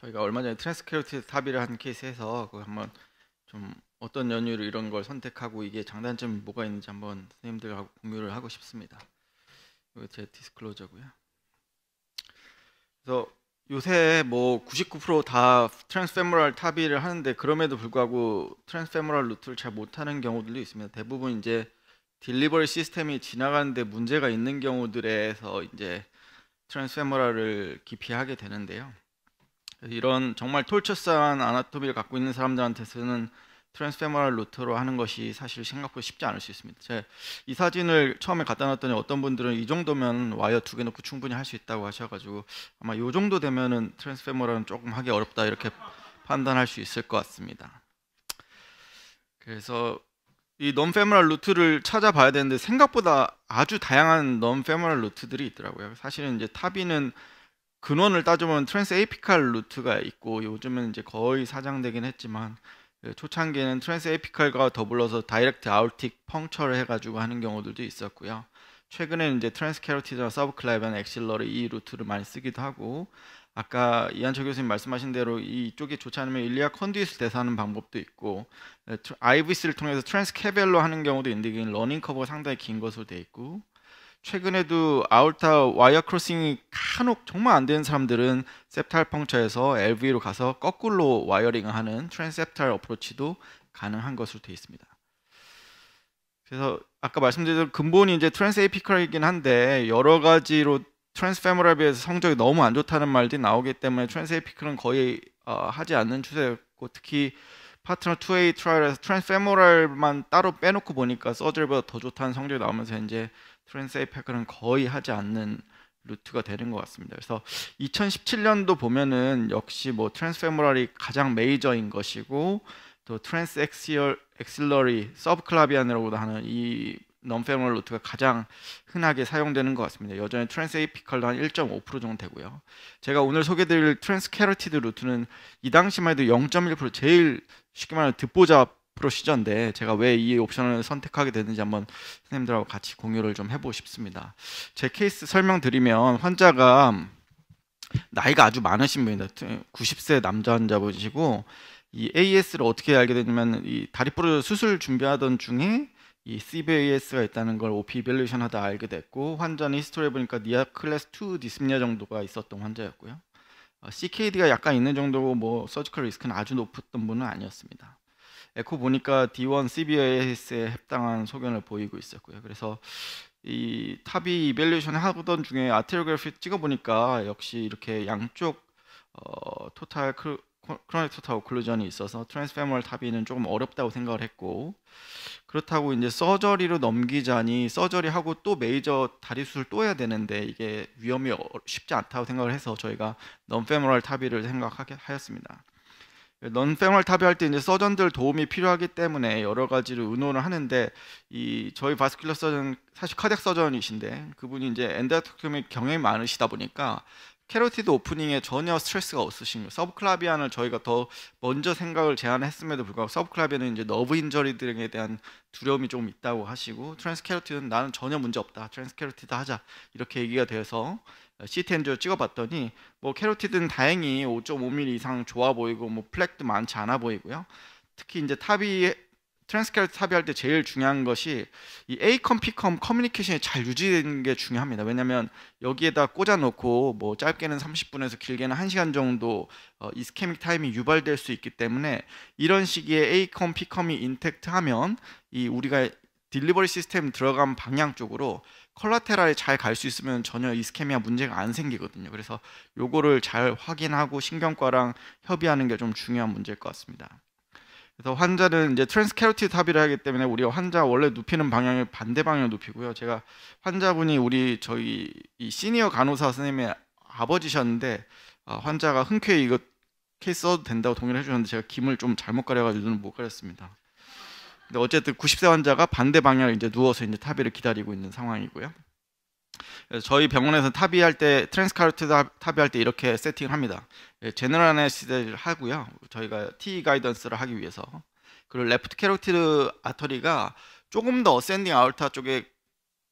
저희가 얼마 전에 트랜스캐로티드 탑이를 한 케이스에서 그 한번 좀 어떤 연유로 이런 걸 선택하고 이게 장단점이 뭐가 있는지 한번 선생님들하고 공유를 하고 싶습니다. 이거 제 디스클로저고요. 그래서 요새 뭐 99%다 트랜스페모럴 탑이를 하는데 그럼에도 불구하고 트랜스페모럴 루트를 잘 못하는 경우들도 있습니다. 대부분 이제 딜리버리 시스템이 지나가는데 문제가 있는 경우들에서 이제 트랜스페모럴을 기피하게 되는데요. 이런 정말 톨처스한 아나토미를 갖고 있는 사람들한테서는 트랜스페모럴 루트로 하는 것이 사실 생각보다 쉽지 않을 수 있습니다. 제가 이 사진을 처음에 갖다 놨더니 어떤 분들은 이 정도면 와이어 2개 놓고 충분히 할 수 있다고 하셔가지고 아마 이 정도 되면은 트랜스페모럴은 조금 하기 어렵다 이렇게 판단할 수 있을 것 같습니다. 그래서 이 non-femoral 루트를 찾아봐야 되는데 생각보다 아주 다양한 non-femoral 루트들이 있더라고요. 사실은 이제 탑이는 근원을 따져보면 트랜스 에이피칼 루트가 있고 요즘은 이제 거의 사장되긴 했지만 초창기에는 트랜스 에이피칼과 더불어서 다이렉트 아우틱 펑처를 해가지고 하는 경우들도 있었고요. 최근에는 이제 트랜스 캐로티드나 서브클라비안 엑실러리 이 루트를 많이 쓰기도 하고 아까 이한철 교수님 말씀하신 대로 이쪽이 좋지 않으면 일리아 컨듀잇을 대사하는 방법도 있고 IVC를 통해서 트랜스 캐벨로 하는 경우도 있는데 이게 러닝 커버가 상당히 긴 것으로 되어 있고 최근에도 아울타 와이어 크로싱이 간혹 정말 안 되는 사람들은 셉탈 펑처에서 LV로 가서 거꾸로 와이어링을 하는 트랜셉탈 어프로치도 가능한 것으로 되어 있습니다. 그래서 아까 말씀드린 대로 근본이 이제 트랜스 에이피컬이긴 한데 여러 가지로 트랜스페모럴에 비해서 성적이 너무 안 좋다는 말들이 나오기 때문에 트랜스 에이피컬은 거의 하지 않는 추세였고 특히 파트너 2A 트라이얼에서 트랜스페모럴만 따로 빼놓고 보니까 서저리보다 더 좋다는 성적이 나오면서 이제 트랜스 에이피컬은 거의 하지 않는 루트가 되는 것 같습니다. 그래서 2017년도 보면은 역시 뭐 트랜스페모럴이 가장 메이저인 것이고 또 트랜스 엑실러리 서브클라비안이라고도 하는 이 non-femoral 루트가 가장 흔하게 사용되는 것 같습니다. 여전히 트랜스 에이피컬도 한 1.5% 정도 되고요. 제가 오늘 소개드릴 트랜스 캐로티드 루트는 이 당시만 해도 0.1% 제일 쉽게 말하면 듣보잡 프로시저인데 제가 왜 이 옵션을 선택하게 됐는지 한번 선생님들하고 같이 공유를 좀 해보고 싶습니다. 제 케이스 설명드리면 환자가 나이가 아주 많으신 분입니다. 90세 남자 환자분이시고 이 AS를 어떻게 알게 됐냐면 이 다리 부러져 수술 준비하던 중에 이 CVAS가 있다는 걸 OP 이벨루에이션 하다 알게 됐고 환자는 히스토리에 보니까 니아 클래스 2 디스미아 정도가 있었던 환자였고요. CKD가 약간 있는 정도고 뭐 서지컬 리스크는 아주 높았던 분은 아니었습니다. 에코 보니까 D1 CVAS에 합당한 소견을 보이고 있었고요. 그래서 이 탑이 이벨루에이션 하던 중에 아테리오그래피 찍어보니까 역시 이렇게 양쪽 토탈 크로닉 토탈 오클루전이 있어서 트랜스페모럴 탑이는 조금 어렵다고 생각을 했고 그렇다고 이제 서저리로 넘기자니 서저리하고 또 메이저 다리 수술 또 해야 되는데 이게 위험이 쉽지 않다고 생각을 해서 저희가 non-femoral 탑이를 생각하게 하였습니다. non-femoral 탑이 할 때 이제 서전들 도움이 필요하기 때문에 여러 가지로 의논을 하는데 이 저희 바스큘러 서전 사실 카디악 서전이신데 그분이 이제 엔도토미 경험이 많으시다 보니까 캐로티드 오프닝에 전혀 스트레스가 없으신 거예요. 서브클라비안을 저희가 더 먼저 생각을 제안했음에도 불구하고 서브클라비안은 이제 너브 인저리들에 대한 두려움이 조금 있다고 하시고 트랜스 캐로티드는 나는 전혀 문제 없다. 트랜스 캐로티드 하자. 이렇게 얘기가 되어서 CT 엔지오 찍어봤더니 뭐 캐로티드는 다행히 5.5mm 이상 좋아 보이고 뭐 플렉도 많지 않아 보이고요. 특히 이제 탑이 트랜스캐로티드 탑이 할 때 제일 중요한 것이 이 A컴 P컴 커뮤니케이션이 잘 유지되는 게 중요합니다. 왜냐하면 여기에다 꽂아놓고 뭐 짧게는 30분에서 길게는 1시간 정도 이스케믹 타임이 유발될 수 있기 때문에 이런 시기에 A컴 P컴이 인택트하면 이 우리가 딜리버리 시스템 들어간 방향 쪽으로 컬라테랄이 잘 갈 수 있으면 전혀 이스케미아 문제가 안 생기거든요. 그래서 요거를 잘 확인하고 신경과랑 협의하는 게 좀 중요한 문제일 것 같습니다. 그래서 환자는 이제 트랜스캐로티드 탑이를 하기 때문에 우리가 환자 원래 눕히는 방향을 반대 방향으로 눕히고요. 제가 환자분이 우리 저희 이 시니어 간호사 선생님의 아버지셨는데 환자가 흔쾌히 이거 케이스 써도 된다고 동의를 해주셨는데 제가 김을 좀 잘못 가려가지고 눈을 못 가렸습니다. 근데 어쨌든 90세 환자가 반대 방향을 이제 누워서 이제 탑이를 기다리고 있는 상황이고요. 그래서 저희 병원에서 탑이할 때 트랜스캐로티드 탑이할 때 이렇게 세팅을 합니다. 제너럴 아네스테시를 하고요. 저희가 T 가이던스를 하기 위해서 그리고 레프트 캐로티드 아터리가 조금 더 어센딩 아울타 쪽에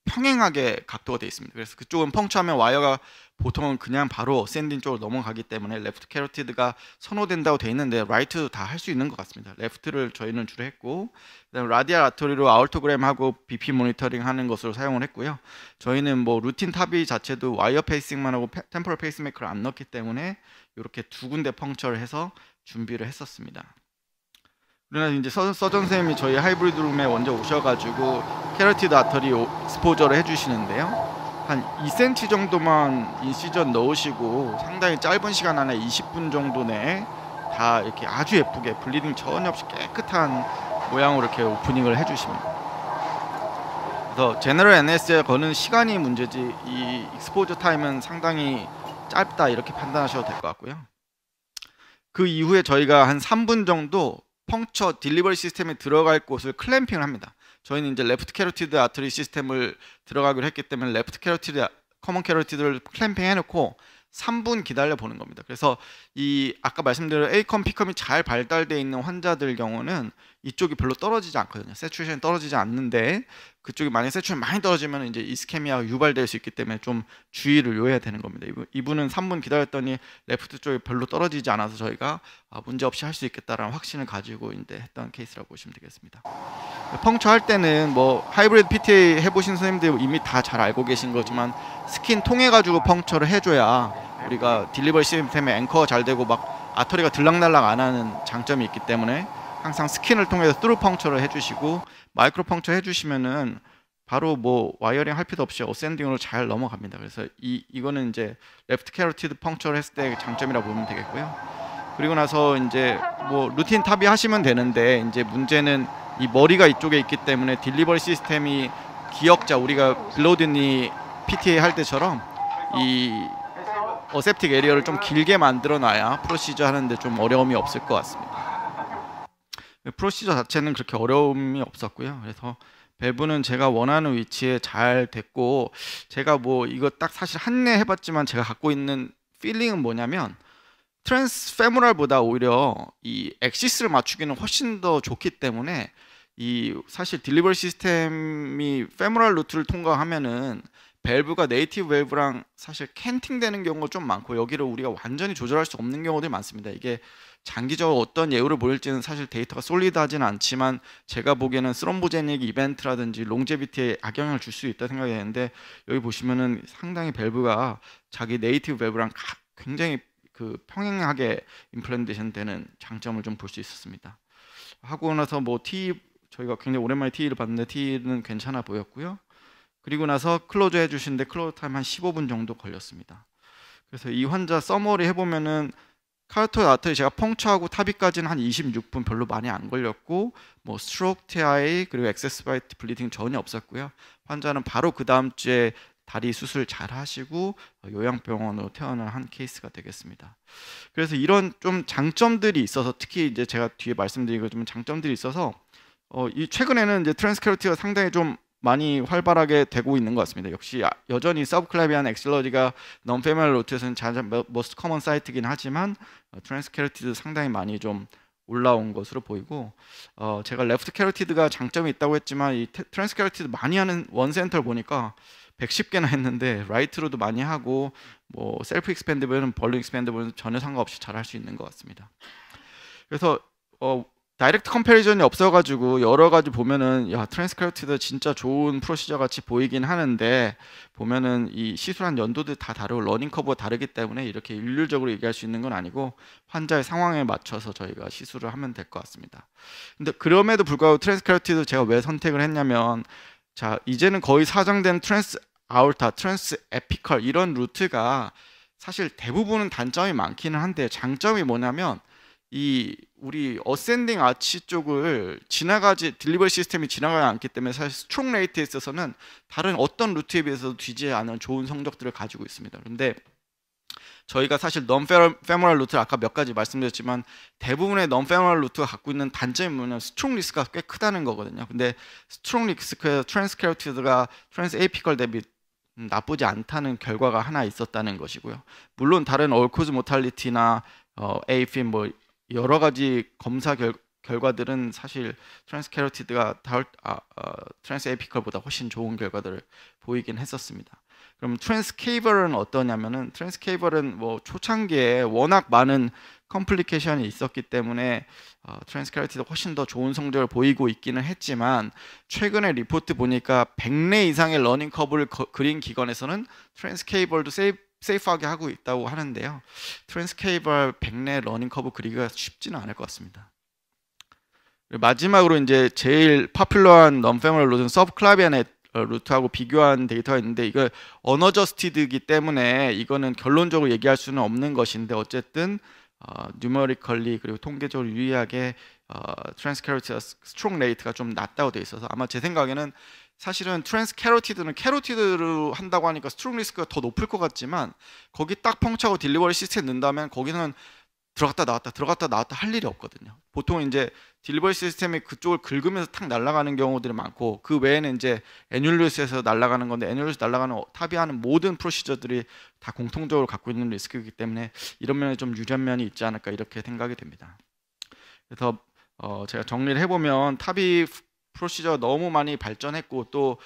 평행하게 각도가 되어 있습니다. 그래서 그쪽은 펑처하면 와이어가 보통은 그냥 바로 어센딩 쪽으로 넘어가기 때문에 레프트 캐로티드가 선호된다고 돼 있는데 라이트도 다 할 수 있는 것 같습니다. 레프트를 저희는 주로 했고, 그다음에 라디알 아토리로 아우토그램하고 BP 모니터링 하는 것으로 사용을 했고요. 저희는 뭐 루틴 탑이 자체도 와이어 페이싱만 하고 템포럴 페이스메이커를 안 넣기 때문에 이렇게 두 군데 펑처를 해서 준비를 했었습니다. 그러나 이제 서전 선생님이 저희 하이브리드 룸에 먼저 오셔가지고 캐로티드 아터리 스포저를 해주시는데요. 한 2cm 정도만 인시전 넣으시고 상당히 짧은 시간 안에 20분 정도 내에 다 이렇게 아주 예쁘게 블리딩 전혀 없이 깨끗한 모양으로 이렇게 오프닝을 해주십니다. 그래서 제너럴 NS에 거는 시간이 문제지 이 익스포저 타임은 상당히 짧다 이렇게 판단하셔도 될 것 같고요. 그 이후에 저희가 한 3분 정도 펑처 딜리버리 시스템에 들어갈 곳을 클램핑을 합니다. 저희는 이제 레프트 캐로티드 아터리 시스템을 들어가기로 했기 때문에 레프트 캐로티드 커먼 캐로티드를 클램핑 해놓고 3분 기다려 보는 겁니다. 그래서 이 아까 말씀드린 A컴, P컴이 잘 발달되어 있는 환자들 경우는 이쪽이 별로 떨어지지 않거든요. 세츄레이션이 떨어지지 않는데 그쪽이 만약에 세츄레이션이 많이 떨어지면 이제 이스케미아가 유발될 수 있기 때문에 좀 주의를 요해야 되는 겁니다. 이분은 3분 기다렸더니 레프트 쪽이 별로 떨어지지 않아서 저희가 문제 없이 할 수 있겠다라는 확신을 가지고 이제 했던 케이스라고 보시면 되겠습니다. 펑처 할 때는 뭐 하이브리드 PTA 해보신 선생님들 이미 다 잘 알고 계신 거지만 스킨 통해 가지고 펑처를 해줘야 우리가 딜리버리 시스템에 앵커가 잘 되고 막 아터리가 들락날락 안 하는 장점이 있기 때문에 항상 스킨을 통해서 뚜루 펑처를 해주시고 마이크로 펑처 해주시면은 바로 뭐 와이어링 할 필요 없이 어센딩으로 잘 넘어갑니다. 그래서 이거는 이제 레프트 캐로티드 펑처를 했을 때 장점이라고 보면 되겠고요. 그리고 나서 이제 뭐 루틴 탑이 하시면 되는데 이제 문제는 이 머리가 이쪽에 있기 때문에 딜리버리 시스템이 기역자 우리가 빌로드니 PTA 할 때처럼 이 어셉틱 에리어를 좀 길게 만들어 놔야 프로시저 하는데 좀 어려움이 없을 것 같습니다. 프로시저 자체는 그렇게 어려움이 없었고요. 그래서 밸브는 제가 원하는 위치에 잘 됐고, 제가 뭐 이거 딱 사실 한내 해봤지만 제가 갖고 있는 필링은 뭐냐면 트랜스페모랄보다 오히려 이 엑시스를 맞추기는 훨씬 더 좋기 때문에 이 사실 딜리버리 시스템이 페모랄 루트를 통과하면은 밸브가 네이티브 밸브랑 사실 캔팅 되는 경우가 좀 많고 여기를 우리가 완전히 조절할 수 없는 경우들이 많습니다. 이게 장기적으로 어떤 예우를 보일지는 사실 데이터가 솔리드하지는 않지만 제가 보기에는 스롬보제닉 이벤트라든지 롱제비티에 악영향을 줄 수 있다 생각이 되는데 여기 보시면은 상당히 밸브가 자기 네이티브 밸브랑 굉장히 그 평행하게 임플란테이션 되는 장점을 좀 볼 수 있었습니다. 하고 나서 뭐 저희가 굉장히 오랜만에 TE를 봤는데 TE는 괜찮아 보였고요. 그리고 나서 클로즈 해주시는데 클로즈 타임 한 15분 정도 걸렸습니다. 그래서 이 환자 서머리 해보면은 카르토 아터리 제가 펑처하고 타비까지는 한 26분 별로 많이 안 걸렸고 뭐 스트로크 TI 그리고 엑세스바이트 블리딩 전혀 없었고요. 환자는 바로 그 다음 주에 다리 수술 잘 하시고 요양병원으로 퇴원을 한 케이스가 되겠습니다. 그래서 이런 좀 장점들이 있어서 특히 이제 제가 뒤에 말씀드리고 좀 장점들이 있어서 이 최근에는 이제 트랜스캐로티가 상당히 좀 많이 활발하게 되고 있는 것 같습니다. 역시 여전히 서브클래비안 엑실러리가 non-femoral 루트에서는 most common 사이트긴 하지만 트랜스캐로티드 상당히 많이 좀 올라온 것으로 보이고 제가 레프트 캐로티드가 장점이 있다고 했지만 이 트랜스캐로티드 많이 하는 원센터를 보니까 110개나 했는데 라이트로도 많이 하고 뭐 셀프 익스펜드블은 벌룬 익스펜드블은 전혀 상관없이 잘 할 수 있는 것 같습니다. 그래서 다이렉트 컴패리전이 없어가지고 여러 가지 보면은 야 트랜스캐로티드 진짜 좋은 프로시저 같이 보이긴 하는데 보면은 이 시술한 연도들 다 다르고 러닝 커브가 다르기 때문에 이렇게 일률적으로 얘기할 수 있는 건 아니고 환자의 상황에 맞춰서 저희가 시술을 하면 될 것 같습니다. 근데 그럼에도 불구하고 트랜스캐로티드 제가 왜 선택을 했냐면 자 이제는 거의 사정된 트랜스 아울타, 트랜스 에피컬 이런 루트가 사실 대부분은 단점이 많기는 한데 장점이 뭐냐면 이 우리 어센딩 아치 쪽을 딜리버리 시스템이 지나가지 않기 때문에 사실 스트롱 레이트에 있어서는 다른 어떤 루트에 비해서도 뒤지지 않은 좋은 성적들을 가지고 있습니다. 그런데 저희가 사실 non-femoral 루트를 아까 몇 가지 말씀드렸지만 대부분의 non-femoral 루트가 갖고 있는 단점이 뭐냐면 스트롱 리스크가 꽤 크다는 거거든요. 근데 스트롱 리스크에서 트랜스캐로티드가 트랜스 에이피컬 대비 나쁘지 않다는 결과가 하나 있었다는 것이고요. 물론 다른 올코즈 모탈리티나 AFib 뭐 여러 가지 검사 결과들은 사실 트랜스캐로티드가 트랜스 에이피컬보다 훨씬 좋은 결과들을 보이긴 했었습니다. 그럼 트랜스케이벌은 어떠냐면은 트랜스케이벌은 뭐 초창기에 워낙 많은 컴플리케이션이 있었기 때문에 트랜스케이티도 훨씬 더 좋은 성적을 보이고 있기는 했지만 최근에 리포트 보니까 100례 이상의 러닝 커브를 그린 기관에서는 트랜스케이벌도 세이프하게 하고 있다고 하는데요. 트랜스케이벌 100례 러닝 커브 그리기가 쉽지는 않을 것 같습니다. 마지막으로 이제 제일 파퓰러한 넌페머럴 루트는 서브클라비안의 루트하고 비교한 데이터가 있는데 이거 언어저스티드이기 때문에 이거는 결론적으로 얘기할 수는 없는 것인데 어쨌든 뉴머리컬리 그리고 통계적으로 유리하게 트랜스캐로티드 스트롱 레이트가 좀 낮다고 돼 있어서 아마 제 생각에는 사실은 트랜스캐로티드는 캐로티드로 한다고 하니까 스트롱 리스크가 더 높을 것 같지만 거기 딱 펑치하고 딜리버리 시스템 넣는다면 거기는 들어갔다 나왔다 할 일이 없거든요. 보통 이제 딜리버리 시스템이 그쪽을 긁으면서 탁 날아가는 경우들이 많고 그 외에는 이제 애뉴얼리스에서 날아가는 건데 애뉴얼리스 날아가는 탑이 하는 모든 프로시저들이 다 공통적으로 갖고 있는 리스크이기 때문에 이런 면에 좀 유리한 면이 있지 않을까 이렇게 생각이 됩니다. 그래서 제가 정리를 해보면 탑이 프로시저가 너무 많이 발전했고 또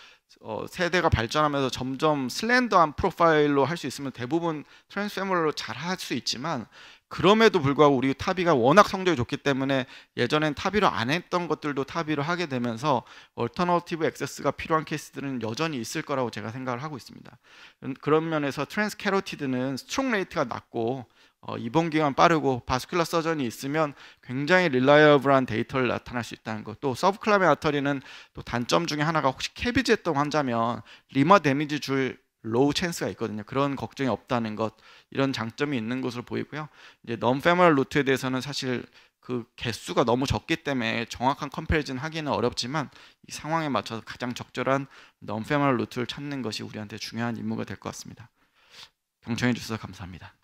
세대가 발전하면서 점점 슬렌더한 프로파일로 할 수 있으면 대부분 트랜스페머럴로 잘 할 수 있지만 그럼에도 불구하고 우리 타비가 워낙 성적이 좋기 때문에 예전엔 타비로 안 했던 것들도 타비로 하게 되면서 얼터너티브 액세스가 필요한 케이스들은 여전히 있을 거라고 제가 생각을 하고 있습니다. 그런 면에서 트랜스캐로티드는 스트롱 레이트가 낮고 입원 기간 빠르고 바스큘러 서전이 있으면 굉장히 릴라이어블한 데이터를 나타날 수 있다는 것. 또 서브클라비안 아터리는 또 단점 중에 하나가 혹시 캐비지 했던 환자면 리머 데미지 줄 로우 찬스가 있거든요. 그런 걱정이 없다는 것, 이런 장점이 있는 것으로 보이고요. 이제 넌페머럴 루트에 대해서는 사실 그 개수가 너무 적기 때문에 정확한 컴패리즌 하기는 어렵지만 이 상황에 맞춰서 가장 적절한 넌페머럴 루트를 찾는 것이 우리한테 중요한 임무가 될 것 같습니다. 경청해 주셔서 감사합니다.